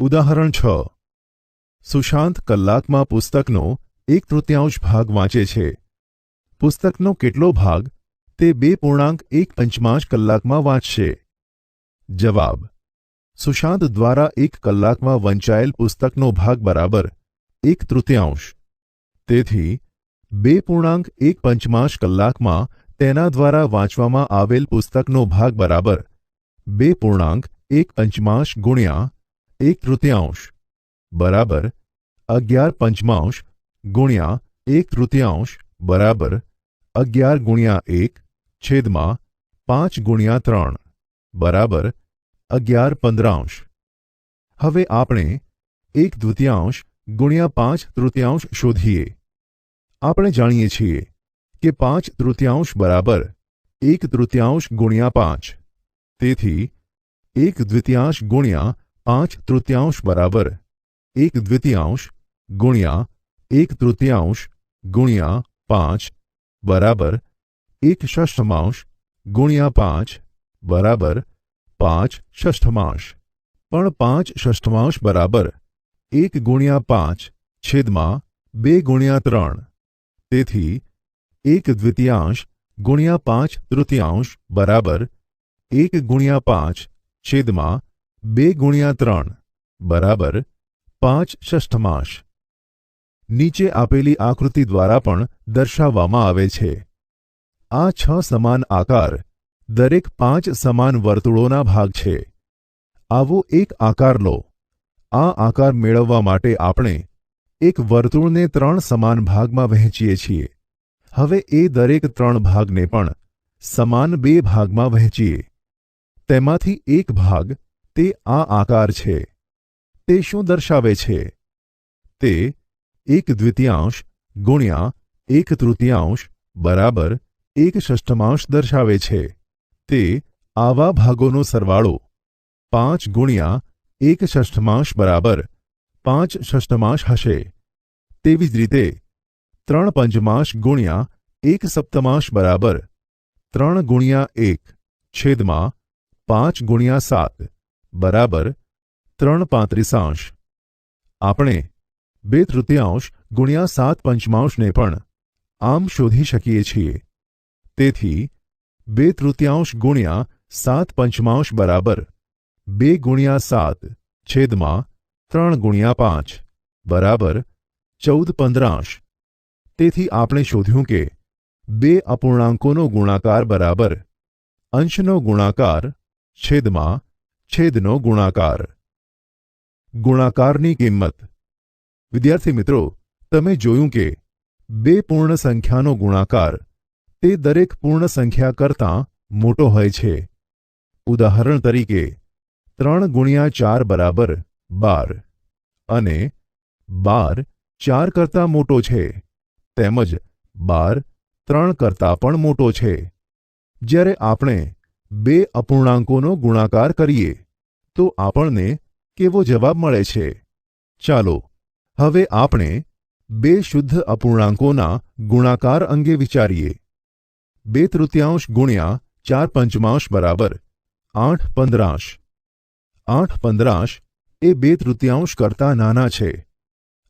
ઉદાહરણ 6. સુશાંત કલાકમાં પુસ્તકનો 1/3 ભાગ વાંચે છે. પુસ્તકનો કેટલો ભાગ તે 2.1 કલાકમાં વાંચશે? જવાબ: સુશાંત દ્વારા 1 કલાકમાં વંચાયેલ પુસ્તકનો ભાગ બરાબર 1/3. તેથી 2.1 કલાકમાં તેના દ્વારા વાંચવામાં આવેલ પુસ્તકનો ભાગ બરાબર 2.1 ગુણ્યા 1/3 બરાબર 11/5 ગુણ્યા 1/3 બરાબર 11 ગુણ્યા 1 છેદમાં 5 ગુણ્યા 3 બરાબર 11/15. હવે આપણે 1/2 ગુણ્યા 5/3 શોધીએ. આપણે જાણીએ છીએ કે 5/3 બરાબર 1/3 ગુણ્યા 5. તેથી 1/2 ગુણ્યા 5/3 બરાબર 1/2 ગુણ્યા 1/3 ગુણ્યા 5 બરાબર 1/6 ગુણ્યા 5 બરાબર 5/6. પણ 5/6 બરાબર 1 ગુણ્યા 5 છેદમાં 2 ગુણ્યા 3. તેથી 1/2 ગુણ્યા 5/3 બરાબર 1 ગુણ્યા 5 છેદમાં 2 ગુણ્યા 3 બરાબર 5/6. નીચે આપેલી આકૃતિ દ્વારા પણ દર્શાવવામાં આવે છે. આ 6 સમાન આકાર દરેક 5 સમાન વર્તુળોના ભાગ છે. આવો એક આકાર લો. આ આકાર મેળવવા માટે આપણે એક વર્તુળને 3 સમાન ભાગમાં વહેંચીએ છીએ. હવે એ દરેક 3 ભાગને પણ સમાન 2 ભાગમાં વહેંચીએ. તેમાંથી એક ભાગ તે આ આકાર છે. તે શું દર્શાવે છે? તે 1/2 ગુણ્યા 1/3 બરાબર 1/6 દર્શાવે છે. તે આવા ભાગોનો સરવાળો 5 ગુણ્યા 1/6 બરાબર 5/6 હશે. તેવી જ રીતે 3/5 ગુણ્યા 1/7 બરાબર 3 ગુણ્યા 1 છેદમાં 5 ગુણ્યા 7 બરાબર 3/35. આપણે 2/3 ગુણ્યા 7/5 ને પણ આમ શોધી શકીએ છીએ. તેથી 2/3 ગુણ્યા 7/5 બરાબર 2 ગુણ્યા 7 છેદમાં 3 ગુણ્યા 5 બરાબર 14/15. તેથી આપણે શોધ્યું કે 2 અપૂર્ણાંકોનો ગુણાકાર બરાબર અંશનો ગુણાકાર છેદમાં છેદનો ગુણાકાર. ગુણાકારની કિંમત. વિદ્યાર્થી મિત્રો, તમે જોયું કે 2 પૂર્ણ સંખ્યાનો ગુણાકાર તે દરેક પૂર્ણ સંખ્યા કરતાં મોટો હોય છે. ઉદાહરણ તરીકે 3 ગુણ્યા 4 બરાબર 12 અને 12 4 કરતાં મોટો છે, તેમજ 12 3 કરતાં પણ મોટો છે. જ્યારે આપણે 2 અપૂર્ણાંકોનો ગુણાકાર કરીએ તો આપણને કેવો જવાબ મળે છે? ચાલો હવે આપણે 2 શુદ્ધ અપૂર્ણાંકોના ગુણાકાર અંગે વિચારીએ. 2/3 ગુણ્યા 4/5 બરાબર 8/15. 8/15 એ 2/3 કરતાં નાના છે.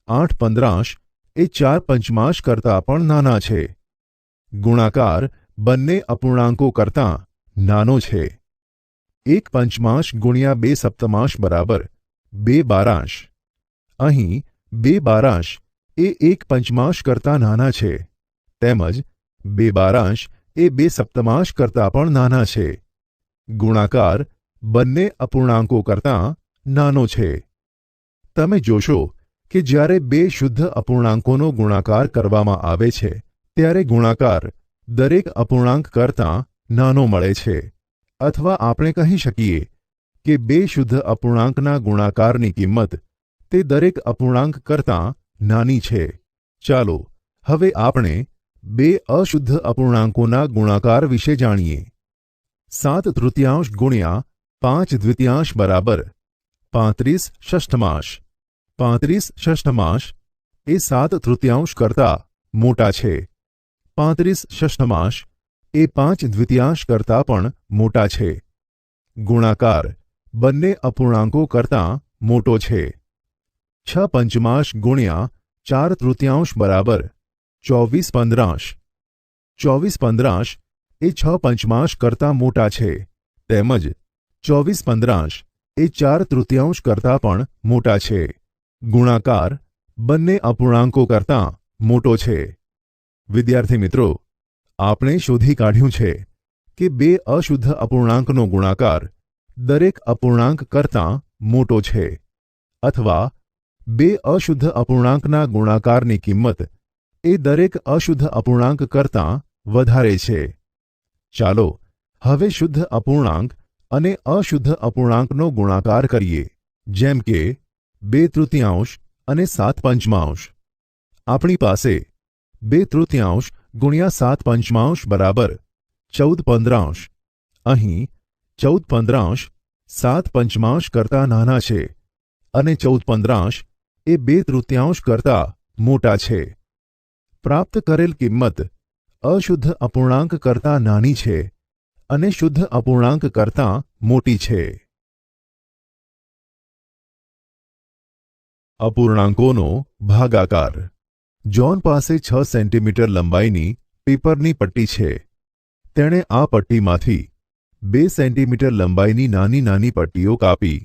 8/15 એ 4/5 કરતાં પણ નાના છે. ગુણાકાર બંને અપૂર્ણાંકો કરતાં નાનો છે. 1/5 ગુણ્યા 2/7 બરાબર 2/12. અહીં 2/12 એ 1/5 કરતાં નાના છે, તેમજ 2/12 એ 2/7 કરતાં પણ નાના છે. ગુણાકાર બંને અપૂર્ણાંકો કરતાં નાનો છે. તમે જોશો કે જ્યારે 2 શુદ્ધ અપૂર્ણાંકોનો ગુણાકાર કરવામાં આવે છે ત્યારે ગુણાકાર દરેક અપૂર્ણાંક કરતાં નાનો મળે છે. અથવા આપણે કહી શકીએ કે 2 શુદ્ધ અપૂર્ણાંકના ગુણાકારની કિંમત તે દરેક અપૂર્ણાંક કરતાં નાની છે. ચાલો હવે આપણે 2 અશુદ્ધ અપૂર્ણાંકોના ગુણાકાર વિશે જાણીએ. 7/3 ગુણ્યા 5/2 બરાબર 35/6. 35/6 એ 7/3 કરતાં મોટા છે. 35/6 એ 5/2 કરતાં પણ મોટા છે. ગુણાકાર બંને અપૂર્ણાંકો કરતાં મોટો છે. 6/5 ગુણ્યા 4/3 બરાબર 24/15. 24/15 એ 6/5 કરતાં મોટા છે, તેમજ 24/15 એ 4/3 કરતાં પણ મોટા છે. ગુણાકાર બંને અપૂર્ણાંકો કરતાં મોટો છે. વિદ્યાર્થી મિત્રો, આપણે શોધી કાઢ્યું છે કે બે અશુદ્ધ અપૂર્ણાંકનો ગુણાકાર દરેક અપૂર્ણાંક કરતાં મોટો છે, અથવા બે અશુદ્ધ અપૂર્ણાંકના ગુણાકારની કિંમત એ દરેક અશુદ્ધ અપૂર્ણાંક કરતાં વધારે છે. ચાલો હવે શુદ્ધ અપૂર્ણાંક અને અશુદ્ધ અપૂર્ણાંકનો ગુણાકાર કરીએ, જેમ કે 2/3 અને 7/5. આપણી પાસે 2/3 ગુણ્યા 7/5 બરાબર 14/15. અહીં 14/15 7/5 કરતાં નાના છે અને 14/15 એ 2/3 કરતાં મોટા છે. પ્રાપ્ત કરેલ કિંમત અશુદ્ધ અપૂર્ણાંક કરતાં નાની છે અને શુદ્ધ અપૂર્ણાંક કરતાં મોટી છે. અપૂર્ણાંકોનો ભાગાકાર. જ્હોન પાસે 6 સેન્ટીમીટર લંબાઈની પેપરની પટ્ટી છે. તેણે આ પટ્ટીમાંથી 2 સેન્ટીમીટર લંબાઈની નાની નાની પટ્ટીઓ કાપી.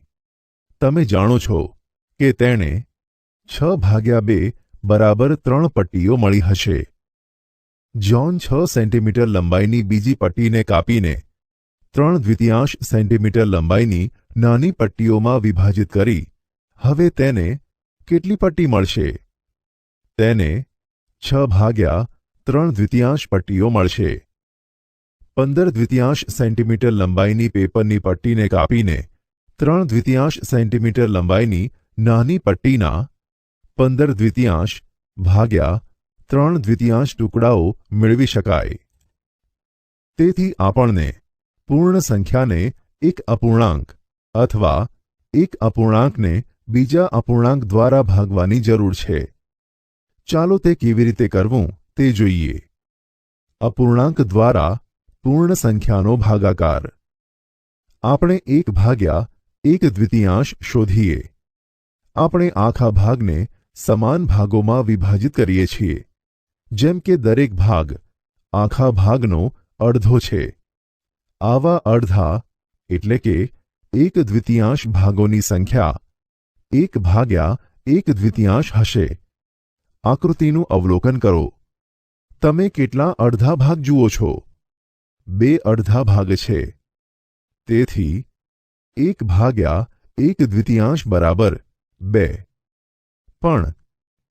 તમે જાણો છો કે તેણે 6/2 બરાબર 3 પટ્ટીઓ મળી હશે. જ્હોન 6 સેન્ટીમીટર લંબાઈની બીજી પટ્ટીને કાપીને 3/2 સેન્ટીમીટર લંબાઈની નાની પટ્ટીઓમાં વિભાજિત કરી હવે તેને કેટલી પટ્ટી મળશે? તેને 6/3/2 પટ્ટીઓ મળશે. 15/2 સેન્ટીમીટર લંબાઈની પેપરની પટ્ટીને કાપીને 3/2 સેન્ટીમીટર લંબાઈની નાની પટ્ટીના 15/2 ભાગ્યા 3/2 ટુકડાઓ મેળવી શકાય. તેથી આપણને પૂર્ણ સંખ્યાને એક અપૂર્ણાંક અથવા એક અપૂર્ણાંકને બીજા અપૂર્ણાંક દ્વારા ભાગવાની જરૂર છે. ચાલો તે કેવી રીતે કરવું તે જોઈએ. અપૂર્ણાંક દ્વારા પૂર્ણ સંખ્યાનો ભાગાકાર. આપણે 1/1/2 શોધીએ. આપણે આખા ભાગને સમાન ભાગોમાં વિભાજિત કરીએ છીએ, જેમ કે દરેક ભાગ આખા ભાગનો અડધો છે. આવા અડધા એટલે કે 1/2 ભાગોની સંખ્યા 1/1/2 હશે. આકૃતિનું અવલોકન કરો. તમે કેટલા અડધા ભાગ જુઓ છો? 2 અડધા ભાગ છે. તેથી 1/1/2 બરાબર 2. પણ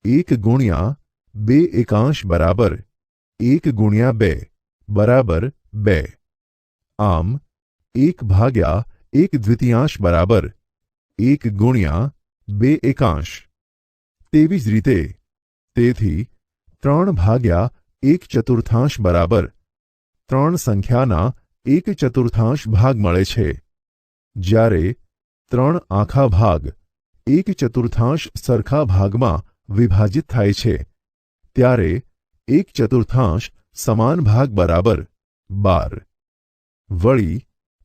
1 ગુણ્યા 2/1 બરાબર 1 ગુણ્યા 2 બરાબર 2. આમ 1/1/2 બરાબર 1 ગુણ્યા 2/1. તેવી જ રીતે તેથી 3/1/4 બરાબર 3 સંખ્યાના 1/4 ભાગ મળે છે. જ્યારે 3 આખા ભાગ 1/4 સરખા ભાગમાં વિભાજિત થાય છે, ત્યારે 1/4 સમાન ભાગ બરાબર 12. વળી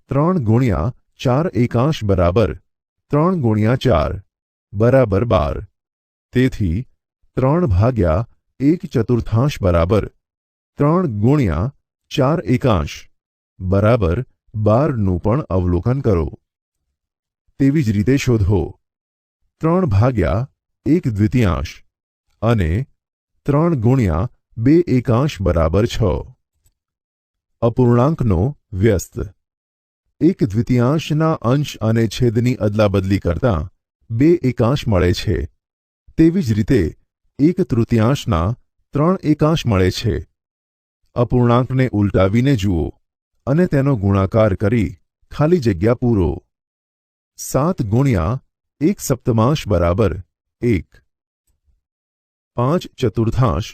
3 ગુણ્યા 4/1 બરાબર 3 ગુણ્યા 4 બરાબર 12. તેથી 3/1/4 બરાબર 3 ગુણ્યા 4/1 બરાબર 12નું પણ અવલોકન કરો. તેવી જ રીતે શોધો. 3/1/2 અને 3 ગુણ્યા 2/1 બરાબર 6. અપૂર્ણાંકનો વ્યસ્ત. 1/2 અંશ અને છેદની અદલાબદલી કરતાં 2/1 મળે છે. તેવી જ રીતે 1/3 3/1 મળે છે. અપૂર્ણાંકને ઉલટાવીને જુઓ અને તેનો ગુણાકાર કરી ખાલી જગ્યા પૂરો. 7 ગુણ્યા 1/7 બરાબર 1. 5/4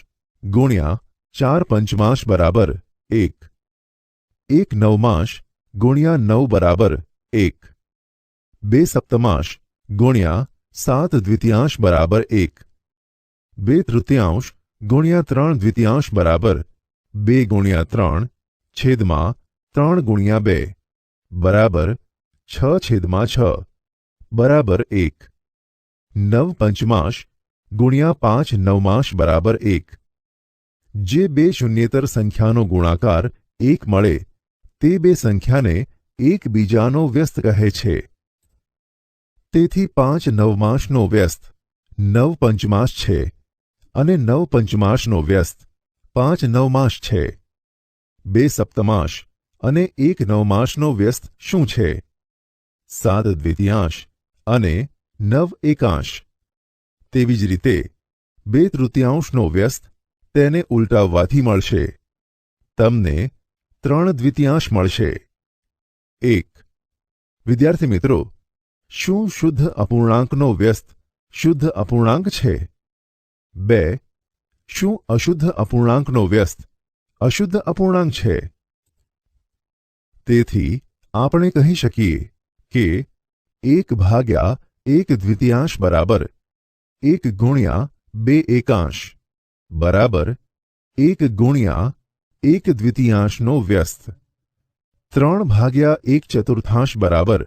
ગુણ્યા 4/5 બરાબર 1. 1/9 ગુણ્યા 9 બરાબર 1. 2/7 ગુણ્યા 7/2 બરાબર 1. 2/3 ગુણ્યા 3/2 બરાબર 2 ગુણ્યા 3 છેદમાં 3 ગુણ્યા 2 બરાબર 6/6 બરાબર 1. 9 પંચમાંશ ગુણ્યા 5 નવમાંશ બરાબર 1। જે બે શૂન્યેતર સંખ્યાનો ગુણાકાર 1 મળે તે બે સંખ્યાને એકબીજાનો વ્યસ્ત કહે છે। તેથી 5 નવમાંશનો વ્યસ્ત 9 પંચમાંશ છે અને 9 પંચમાંશનો વ્યસ્ત 5 નવમાંશ છે। 2 સપ્તમાંશ અને 1 નવમાંશનો વ્યસ્ત શું છે? 7 દ્વિતીયાંશ અને 9 એકાંશ। તેવી જ રીતે 2 તૃતીયાંશનો વ્યસ્ત તેને ઉલટાવવાથી મળશે। તમને 3 દ્વિતીયાંશ મળશે। 1 વિદ્યાર્થી મિત્રો, શું શુદ્ધ અપૂર્ણાંકનો વ્યસ્ત શુદ્ધ અપૂર્ણાંક છે? 2 શું અશુદ્ધ અપૂર્ણાંકનો વ્યસ્ત અશુદ્ધ અપૂર્ણાંક છે? તેથી આપણે કહી શકીએ કે 1 ભાગ્યા 1 દ્વિતીયાંશ બરાબર 1 ગુણ્યા 2 એકાંશ બરાબર 1 ગુણ્યા 1 દ્વિતીયાંશનો વ્યસ્ત। 3 ભાગ્યા 1 ચતુર્થાંશ બરાબર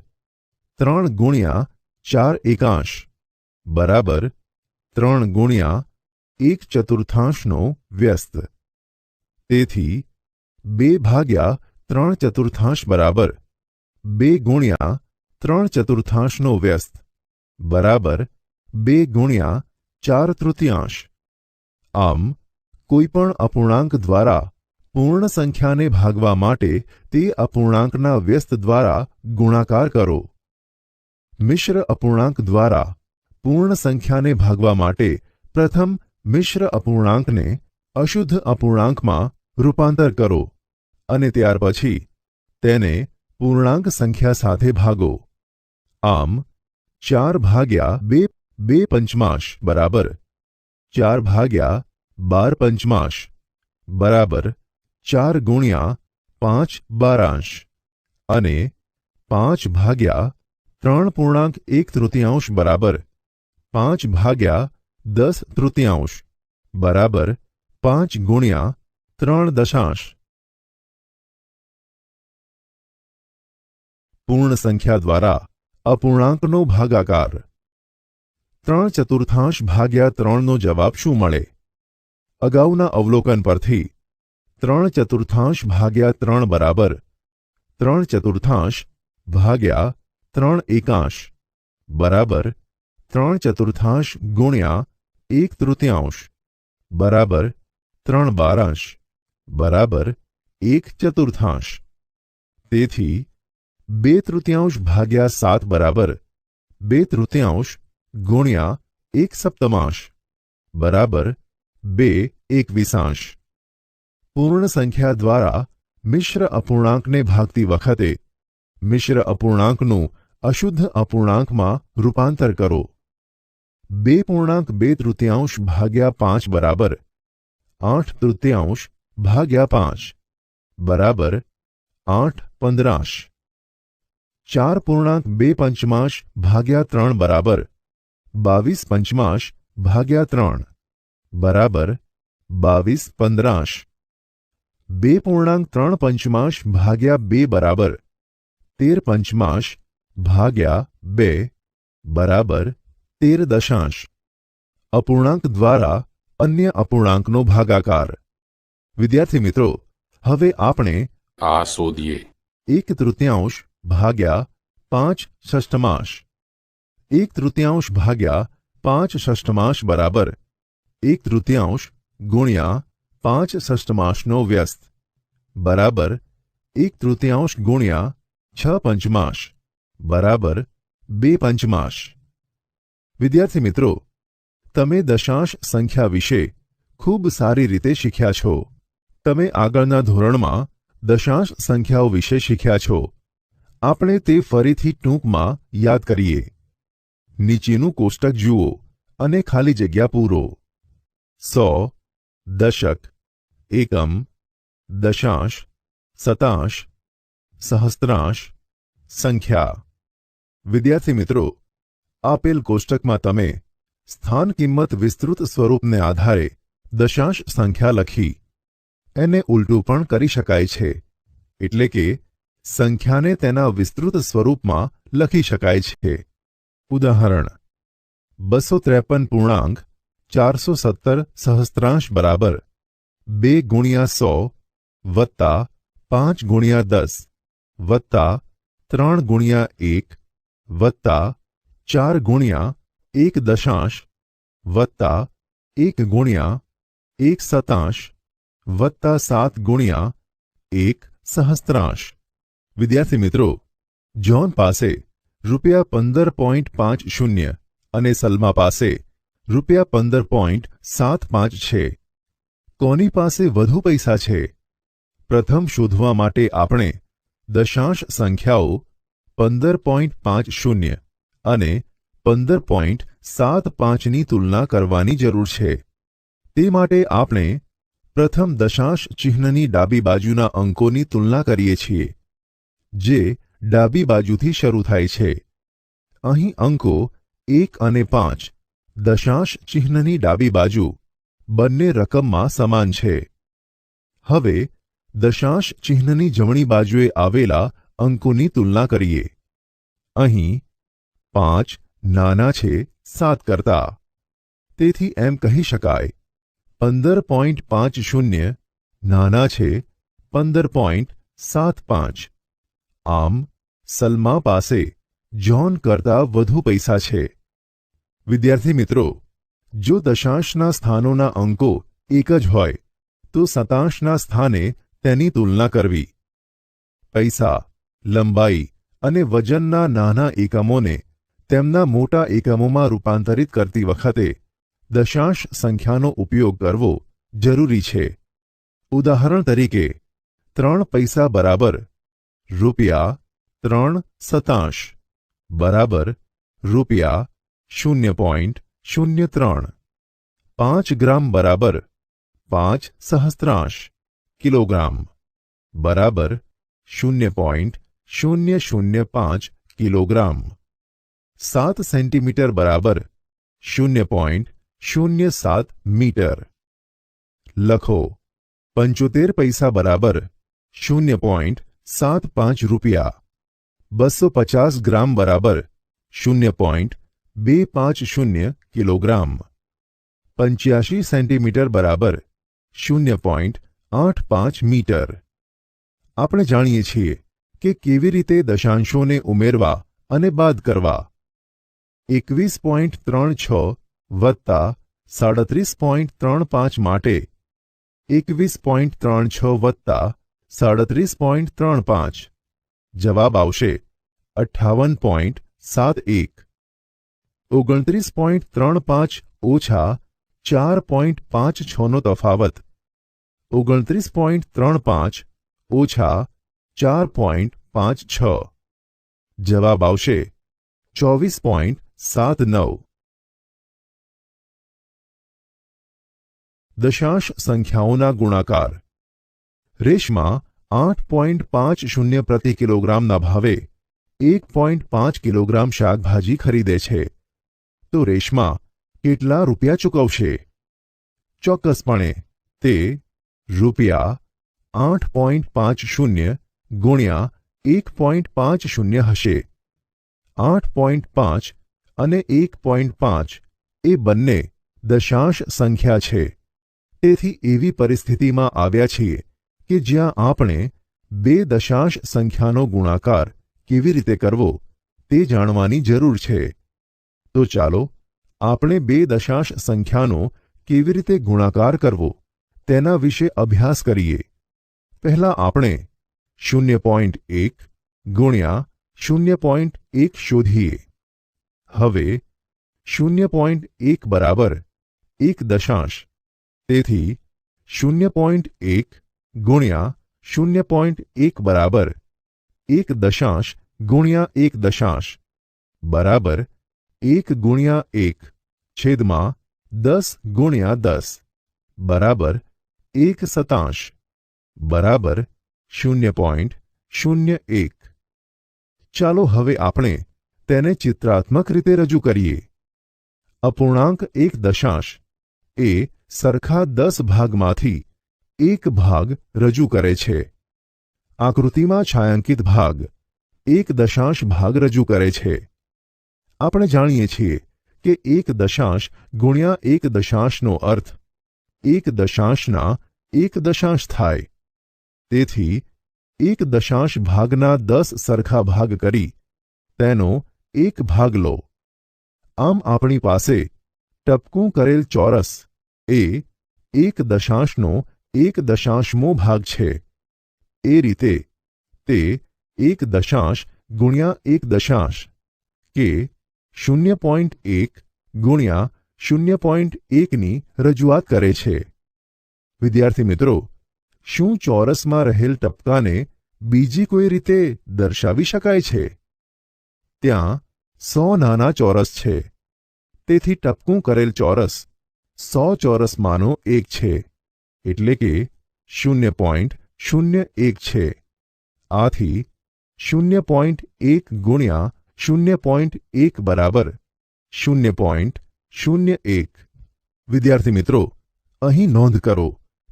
3 ગુણ્યા 4 એકાંશ બરાબર 3 ગુણ્યા 1 ચતુર્થાંશનો વ્યસ્ત। તેથી 2 ભાગ્યા 3 ચતુર્થાંશ બરાબર 2 ગુણ્યા 3 ચતુર્થાંશનો વ્યસ્ત બરાબર 2 ગુણ્યા 4 તૃતીયાંશ। આમ કોઈપણ અપૂર્ણાંક દ્વારા પૂર્ણ સંખ્યાને ભાગવા માટે તે અપૂર્ણાંકના વ્યસ્ત દ્વારા ગુણાકાર કરો। મિશ્ર અપૂર્ણાંક દ્વારા પૂર્ણ સંખ્યાને ભાગવા માટે પ્રથમ મિશ્ર અપૂર્ણાંકને અશુદ્ધ અપૂર્ણાંકમાં રૂપાંતર કરો અને ત્યાર પછી તેને પૂર્ણાંક સંખ્યા સાથે ભાગો। આમ 4 ભાગ્યા 2 પંચમાંશ બરાબર 4 ભાગ્યા 12 પંચમાંશ બરાબર 4 ગુણ્યા 5 બારાંશ અને 5 ભાગ્યા 3 પૂર્ણાંક 1 તૃતીયાંશ બરાબર 5 ભાગ્યા 10 તૃતીયાંશ બરાબર 5 ગુણ્યા 3 દશાંશ। પૂર્ણ સંખ્યા દ્વારા અપૂર્ણાંકનો ભાગાકાર। 3 ચતુર્થાંશ ભાગ્યા 3નો જવાબ શું મળે? અગાઉના અવલોકન પરથી 3 ચતુર્થાંશ ભાગ્યા 3 બરાબર 3 ચતુર્થાંશ ભાગ્યા 3 એકાંશ બરાબર 3 ચતુર્થાંશ ગુણ્યા 1 તૃતીયાંશ બરાબર 3 બારાંશ બરાબર 1 ચતુર્થાંશ। તેથી 2 તૃતીયાંશ ભાગ્યા 7 બરાબર 2 તૃતીયાંશ ગુણ્યા 1 સપ્તમાંશ બરાબર 2 એકવિસાંશ। પૂર્ણ સંખ્યા દ્વારા મિશ્ર અપૂર્ણાંકને ભાગતી વખતે મિશ્ર અપૂર્ણાંકનું અશુદ્ધ અપૂર્ણાંકમાં રૂપાંતર કરો। 2 પૂર્ણાંક 2 તૃતીયાંશ ભાગ્યા 5 બરાબર 8 તૃતીયાંશ ભાગ્યા 5 બરાબર 8 પંદરાંશ। 4 પૂર્ણાંક 2 પંચમાંશ ભાગ્યા 3 બરાબર 22 પંચમાંશ ભાગ્યા 3 બરાબર 22 પંદરાંશ। 2 પૂર્ણાંક 3 પંચમાંશ ભાગ્યા 2 બરાબર 13 પંચમાંશ ભાગ્યા 2 બરાબર 13 દશાંશ। અપૂર્ણાંક દ્વારા અન્ય અપૂર્ણાંકનો ભાગાકાર। વિદ્યાર્થી મિત્રો, હવે આપણે આ શોધીએ। 1 તૃતીયાંશ ભાગ્યા 5 ષષ્ઠમાંશ 1 તૃતીયાંશ ભાગ્યા 5 ષષ્ઠમાંશ બરાબર 1 તૃતીયાંશ ગુણ્યા 5 ષષ્ઠમાંશનો વ્યસ્ત બરાબર 1 તૃતીયાંશ ગુણ્યા 6 પંચમાંશ બરાબર 2 પંચમાંશ। વિદ્યાર્થી મિત્રો, તમે દશાંશ સંખ્યા વિશે ખૂબ સારી રીતે શીખ્યા છો। તમે આગળના ધોરણમાં દશાંશ સંખ્યાઓ વિશે શીખ્યા છો। આપણે તે ફરીથી ટૂંકમાં યાદ કરીએ। નીચેનું કોષ્ટક જુઓ અને ખાલી જગ્યા પૂરો। 100, દશક, એકમ, દશાંશ, શતાંશ, સહસ્ત્રાંશ, સંખ્યા। વિદ્યાર્થી મિત્રો, આપેલ કોષ્ટકમાં તમે સ્થાન કિંમત વિસ્તૃત સ્વરૂપને આધારે દશાંશ સંખ્યા લખી। એને ઉલટું પણ કરી શકાય છે, એટલે કે સંખ્યાને તેના વિસ્તૃત સ્વરૂપમાં લખી શકાય છે। ઉદાહરણ: 253.417 સહસ્ત્રાંશ બરાબર 2 ગુણ્યા 100 વત્તા 5 ગુણ્યા 10 વત્તા 3 ગુણ્યા 1 વત્તા 4 ગુણ્યા 1 દશાંશ વત્તા 1 ગુણ્યા 1 શતાંશ વત્તા 7 ગુણ્યા 1 સહસ્ત્રાંશ. વિદ્યાર્થી મિત્રો, જ્હોન પાસે રૂપિયા 15.50 અને સલમા પાસે રૂપિયા 15.75 છે. કોની પાસે વધુ પૈસા છે? પ્રથમ શોધવા માટે આપણે દશાંશ સંખ્યાઓ 15.50 અને 15.75ની તુલના કરવાની જરૂર છે. તે માટે આપણે પ્રથમ દશાંશ ચિહ્નની ડાબી બાજુના અંકોની તુલના કરીએ છીએ, જે ડાબી બાજુથી શરૂ થાય છે. અહીં અંકો 1 અને 5 દશાંશ ચિહ્નની ડાબી બાજુ બંને રકમમાં સમાન છે. હવે દશાંશ ચિહ્નની જમણી બાજુએ આવેલા અંકોની તુલના કરીએ. અહીં 5 નાના છે 7 કરતા, તેથી એમ કહી શકાય 15.50 નાના છે 15.75. આમ સલમા પાસે જ્હોન કરતાં વધુ પૈસા છે. વિદ્યાર્થી મિત્રો, જો દશાંશના સ્થાનોના અંકો એક જ હોય તો શતાંશના સ્થાને તેની તુલના કરવી. પૈસા, લંબાઈ અને વજનના નાના એકમોને તેમના મોટા એકમોમાં રૂપાંતરિત કરતી વખતે દશાંશ સંખ્યાનો ઉપયોગ કરવો જરૂરી છે. ઉદાહરણ તરીકે 3 પૈસા બરાબર રૂપિયા 3 શતાંશ બરાબર રૂપિયા 0.03. 5 ગ્રામ બરાબર 5 સહસ્ત્રાંશ કિલોગ્રામ બરાબર 0.005 કિલોગ્રામ. 7 સેન્ટીમીટર બરાબર 0.07 મીટર. લખો 75 પૈસા બરાબર 0.75 રૂપિયા. 250 ગ્રામ બરાબર 0.250 કિલોગ્રામ. 85 સેન્ટીમીટર બરાબર 0.85 મીટર. આપણે જાણીએ છીએ કે કેવી રીતે દશાંશોને ઉમેરવા અને બાદ કરવા. 21.36 વત્તા 37.35 માટે 21.36 વત્તા 37.35 જવાબ આવશે 58.71. 29.35 ઓછા 4.56નો તફાવત 29.35 ઓછા 4.56 જવાબ આવશે 24.79. દશાંશ સંખ્યાઓના ગુણાકાર. રેશમા 8.50 પ્રતિ કિલોગ્રામના ભાવે 1.5 કિલોગ્રામ શાકભાજી ખરીદે છે. તો રેશમા કેટલા રૂપિયા ચૂકવશે? ચોક્કસપણે તે રૂપિયા 8.50 ગુણ્યા 1.50 હશે. 8.5 અને 1.5 એ બંને દશાંશ સંખ્યા છે. તેથી એવી પરિસ્થિતિમાં આવ્યા છીએ કે જ્યાં આપણે બે દશાંશ સંખ્યાનો ગુણાકાર કેવી રીતે કરવો તે જાણવાની જરૂર છે. તો ચાલો આપણે બે દશાંશ સંખ્યાનો કેવી રીતે ગુણાકાર કરવો તેના વિશે અભ્યાસ કરીએ. પહેલા આપણે 0.1 ગુણ્યા 0.1 શોધીએ. હવે 0.1 બરાબર 1 દશાંશ. તેથી 0.1 ગુણ્યા 0.1 બરાબર 1 દશાંશ ગુણ્યા 1 દશાંશ બરાબર 1 ગુણ્યા 1 છેદમાં 10 ગુણ્યા 10 બરાબર 1 શતાંશ બરાબર 0.01. ચાલો હવે આપણે તેને ચિત્રાત્મક રીતે રજૂ કરીએ. અપૂર્ણાંક 1 દશાંશ એ સરખા 10 ભાગમાંથી એક ભાગ રજૂ કરે છે. આકૃતિમાં છાંયાંકિત ભાગ 1 દશાંશ ભાગ રજૂ કરે છે. આપણે જાણીએ છીએ કે 1 દશાંશ ગુણ્યા 1 દશાંશનો અર્થ 1 દશાંશના 1 દશાંશ થાય. તેથી 1 દશાંશ ભાગના 10 સરખા ભાગ કરી તેનો 1 ભાગ લો. આમ આપણી પાસે ટપકું કરેલ ચોરસ એ 1 દશાંશનો 1 દશાંશમો ભાગ છે. એ રીતે તે 1 દશાંશ ગુણ્યા 1 દશાંશ કે 0.1 ગુણ્યા 0.1ની રજૂઆત કરે છે. વિદ્યાર્થી મિત્રો, શું ચોરસમાં રહેલ ટપકાને બીજી કોઈ રીતે દર્શાવી શકાય છે? ત્યાં 100 નાના ચોરસ છે. તેથી ટપકું કરેલ ચોરસ 100 ચોરસમાંનો એક છે, એટલે કે 0.01 છે. આથી 0.1 ગુણ્યા 0.1 બરાબર 0.01. વિદ્યાર્થી મિત્રો, અહીં નોંધ કરો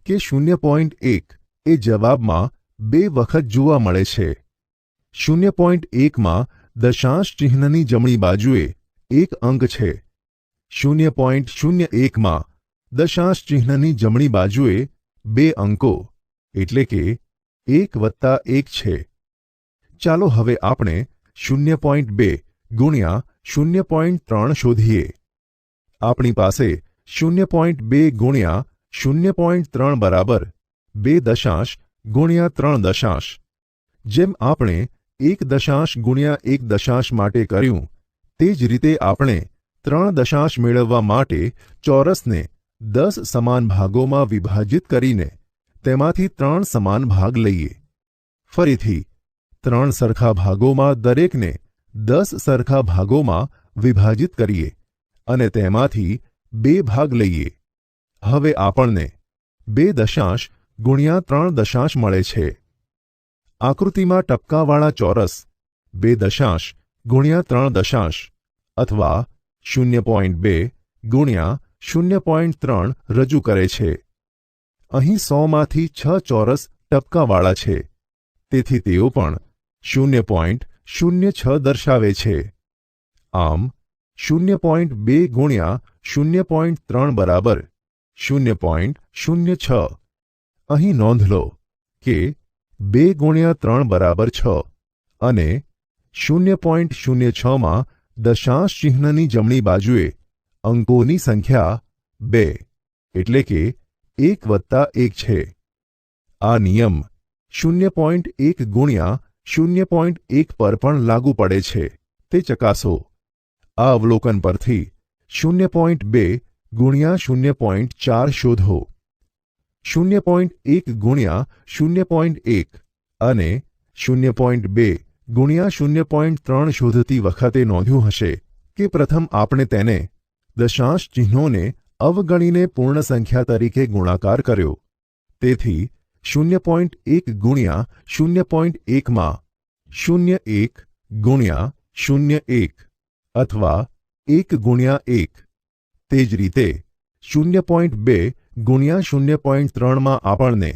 કે 0.1 એ જવાબમાં 2 વખત જોવા મળે છે. 0.1માં દશાંશ ચિહ્નની જમણી બાજુએ 1 અંક છે. 0.01માં દશાંશ ચિહ્નની જમણી બાજુએ 2 અંકો, એટલે કે 1 વત્તા 1 છે. ચાલો હવે આપણે 0.2 ગુણ્યા 0.3 શોધીએ. આપણી પાસે 0.2 ગુણ્યા 0.3 બરાબર 2 દશાંશ ગુણ્યા 3 દશાંશ. જેમ આપણે 1 દશાંશ ગુણ્યા 1 દશાંશ માટે કર્યું, તે જ રીતે આપણે 3 દશાંશ મેળવવા માટે ચોરસને 10 સમાન ભાગોમાં વિભાજિત કરીને તેમાંથી 3 સમાન ભાગ લઈએ. ફરીથી 3 સરખા ભાગોમાં દરેકને 10 સરખા ભાગોમાં વિભાજિત કરીએ અને તેમાંથી 2 ભાગ લઈએ. હવે આપણને 2 દશાંશ ગુણ્યા 3 દશાંશ મળે છે. આકૃતિમાં ટપકાવાળા ચોરસ 2 દશાંશ ગુણ્યા 3 દશાંશ અથવા 0.2 ગુણ્યા 0.3 રજૂ કરે છે. અહીં 100માંથી 6 ચોરસ ટપકાવાળા છે, તેથી તેઓ પણ 0.06 દર્શાવે છે. આમ 0.2 ગુણ્યા 0.3 બરાબર 0.06. અહીં નોંધ લો કે 2 ગુણ્યા 3 બરાબર 6 અને 0.06માં દશાંશ ચિહ્નની જમણી બાજુએ અંકોની સંખ્યા 2, એટલે કે 1 વત્તા 1 છે. આ નિયમ 0.1 ગુણ્યા 0.1 પર પણ લાગુ પડે છે, તે ચકાસો. આ અવલોકન પરથી 0.2 ગુણ્યા 0.4 શોધો. 0.1 ગુણ્યા 0.1 અને 0.2 ગુણ્યા 0.3 શોધતી વખતે નોંધ્યું હશે કે પ્રથમ આપણે તેને દશાંશ ચિહ્નોને અવગણીને પૂર્ણ સંખ્યા તરીકે ગુણાકાર કર્યો. તેથી 0.1 ગુણ્યા 0.1માં 0.1 ગુણ્યા 0.1 અથવા 1 ગુણ્યા 1. તે જ રીતે 0.2 ગુણ્યા 0.3માં આપણને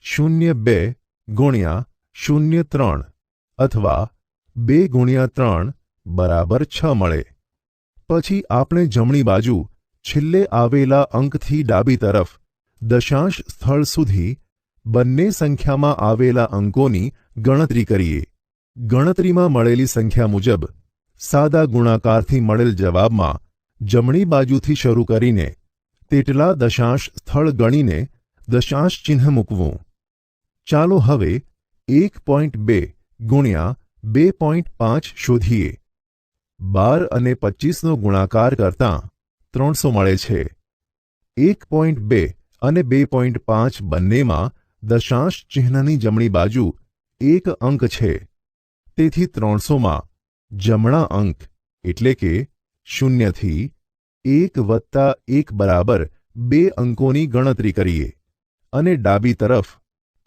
0.2 ગુણ્યા 0.3 અથવા 2 ગુણ્યા 3 બરાબર 6 મળે. પછી આપણે જમણી બાજુ છેલ્લે આવેલા અંકથી ડાબી તરફ દશાંશ સ્થળ સુધી બંને સંખ્યામાં આવેલા અંકોની ગણતરી કરીએ. ગણતરીમાં મળેલી સંખ્યા મુજબ સાદા ગુણાકારથી મળેલ જવાબમાં જમણી બાજુથી શરૂ કરીને તેટલા દશાંશ સ્થળ ગણીને દશાંશ ચિહ્ન મૂકવું. ચાલો હવે 1.2 ગુણ્યા 2.5 શોધીએ. 12 અને 25નો ગુણાકાર કરતાં 300 મળે છે. 1.2 અને 2.5 બંનેમાં દશાંશ ચિહ્નની જમણી બાજુ 1 અંક છે. તેથી 300માં જમણા અંક એટલે કે 0 થી 1 વત્તા 1 બરાબર 2 અંકોની ગણતરી કરીએ અને ડાબી તરફ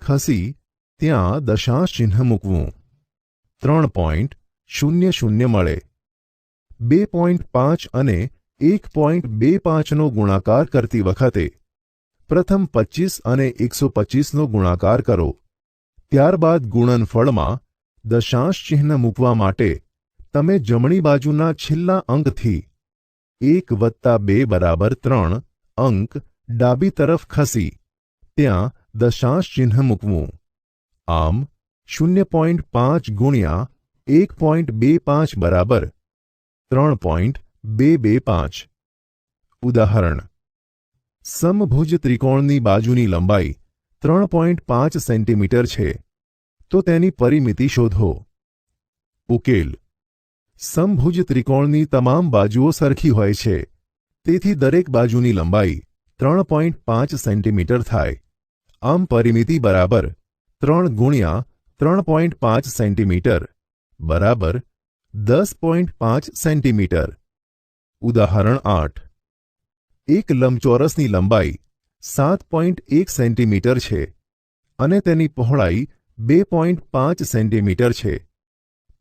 ખસી ત્યાં દશાંશ ચિહ્ન મૂકવું. 3.00 મળે. 2.5 અને 1.25નો ગુણાકાર કરતી વખતે પ્રથમ 25 અને 125નો ગુણાકાર કરો. ત્યારબાદ ગુણનફળમાં દશાંશ ચિહ્ન મૂકવા માટે તમે જમણી બાજુના છેલ્લા અંકથી 1+2 = 3 અંક ડાબી તરફ ખસી ત્યાં દશાંશ ચિહ્ન મૂકવું. આમ 0.5 ગુણ્યા 1.25 બરાબર 3.225. ઉદાહરણ: સમભુજ ત્રિકોણની બાજુની લંબાઈ 3.5 સેન્ટીમીટર છે તો તેની પરિમિતિ શોધો. ઉકેલ: સમભુજ ત્રિકોણની તમામ બાજુઓ સરખી હોય છે, તેથી દરેક બાજુની લંબાઈ 3.5 સેન્ટીમીટર થાય. આમ પરિમિતિ બરાબર 3 ગુણ્યા 3.5 સેન્ટીમીટર બરાબર 10.5 સેન્ટીમીટર. ઉદાહરણ 8. એક લંબચોરસની લંબાઈ 7.1 સેન્ટીમીટર છે અને તેની પહોળાઈ 2.5 સેન્ટીમીટર છે,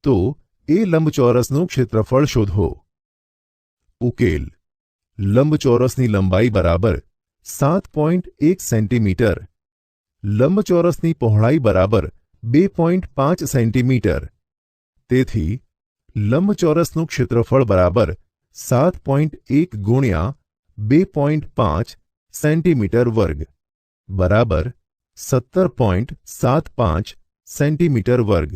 તો એ લંબચોરસનું ક્ષેત્રફળ શોધો. ઉકેલ: લંબચોરસની લંબાઈ બરાબર 7.1 સેન્ટીમીટર, લંબચોરસની પહોળાઈ બરાબર 2.5 સેન્ટીમીટર. તેથી લંબચોરસનું ક્ષેત્રફળ બરાબર 7.1 ગુણ્યા 2.5 સેન્ટીમીટર વર્ગ બરાબર 17.75 સેન્ટીમીટર વર્ગ.